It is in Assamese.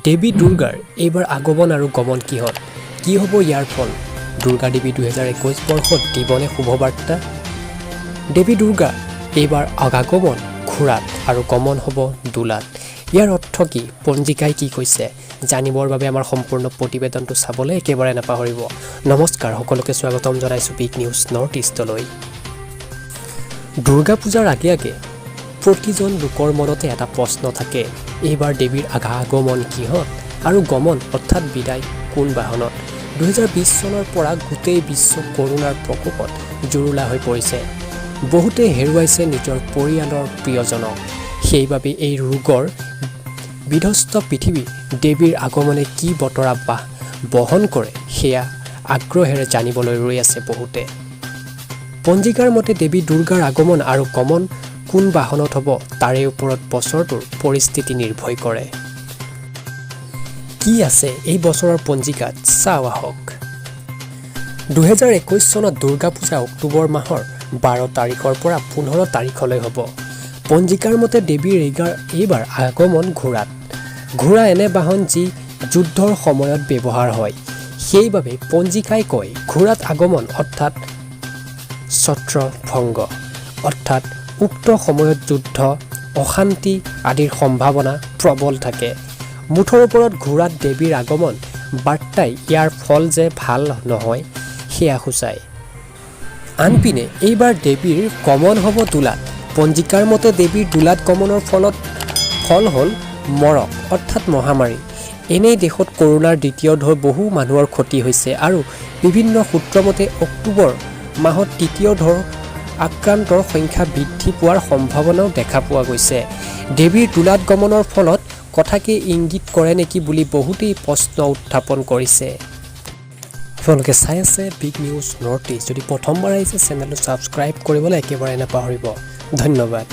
দেৱী দুৰ্গাৰ এইবাৰ আগমন আৰু গমন কিহত কি হ'ব ইয়াৰ ফল দুৰ্গা দেৱী 2021 বৰ্ষত দিবনে শুভবাৰ্তা দেৱী দুৰ্গা এইবাৰ আগমন ঘোঁৰাত আৰু গমন হ'ব দোলাত ইয়াৰ অৰ্থ কি পঞ্জিকাই কি কৈছে জানিবৰ বাবে আমাৰ সম্পূৰ্ণ প্ৰতিবেদনটো চাবলৈ একেবাৰে নাপাহৰিব নমস্কাৰ সকলোকে স্বাগতম জনাইছো বিগ নিউজ নৰ্থ ইষ্টলৈ দুৰ্গা পূজাৰ আগে প্ৰতিজন লোকৰ মনতে এটা প্ৰশ্ন থাকে এইবাৰ দেৱীৰ আগমন কিহত আৰু গমন অৰ্থাৎ বিদায় কোন বাহনত 2020 চনৰ পৰা গোটেই বিশ্ব কৰোনাৰ প্ৰকোপত জুৰুলা হৈ পৰিছে বহুতে হেৰুৱাইছে নিজৰ পৰিয়ালৰ প্ৰিয়জনক সেইবাবে এই ৰোগৰ বিধ্বস্ত পৃথিৱী দেৱীৰ আগমনে কি বতৰা বহন কৰে সেয়া আগ্ৰহেৰে জানিবলৈ ৰৈ আছে বহুতে পঞ্জিকাৰ মতে দেৱী দুৰ্গাৰ আগমন আৰু গমন কোন বাহনত হ'ব তাৰে ওপৰত বছৰটোৰ পৰিস্থিতি নিৰ্ভৰ কৰে কি আছে এই বছৰৰ পঞ্জিকাত চাওঁ আহক 2021 চনত দুৰ্গা পূজা অক্টোবৰ মাহৰ 12 তাৰিখৰ পৰা 15 তাৰিখলৈ হ'ব পঞ্জিকাৰ মতে দেৱীৰ এইবাৰ আগমন ঘোঁৰা এনে বাহন যি যুদ্ধৰ সময়ত ব্যৱহাৰ হয় সেইবাবে পঞ্জিকাই কয় ঘোঁৰাত আগমন অৰ্থাৎ ছত্ৰভংগ অৰ্থাৎ উক্ত সময়ত যুদ্ধ অশান্তি আদিৰ সম্ভাৱনা প্ৰবল থাকে মুঠৰ ওপৰত ঘোঁৰাত দেৱীৰ আগমন বাৰ্তাই ইয়াৰ ফল যে ভাল নহয় সেয়া সূচায় আনপিনে এইবাৰ দেৱীৰ গমন হ'ব দোলাত পঞ্জিকাৰ মতে দেৱীৰ দোলাত গমনৰ ফল হ'ল মৰক অৰ্থাৎ মহামাৰী এনেই দেশত কৰোনাৰ দ্বিতীয় ঢৌ বহু মানুহৰ ক্ষতি হৈছে আৰু বিভিন্ন সূত্ৰমতে অক্টোবৰ মাহত তৃতীয় ঢৌ আক্ৰান্তৰ সংখ্যা বৃদ্ধি পোৱাৰ সম্ভাৱনাও দেখা পোৱা গৈছে দেৱীৰ দোলাত গমনৰ ফলত কথাকে ইংগিত কৰে নেকি বুলি বহুতেই প্ৰশ্ন উত্থাপন কৰিছে আপোনালোকে চাই আছে বিগ নিউজ নৰ্থ ইষ্ট যদি প্ৰথমবাৰ আহিছে চেনেলটো ছাবস্ক্ৰাইব কৰিবলৈ একেবাৰে নাপাহৰিব ধন্যবাদ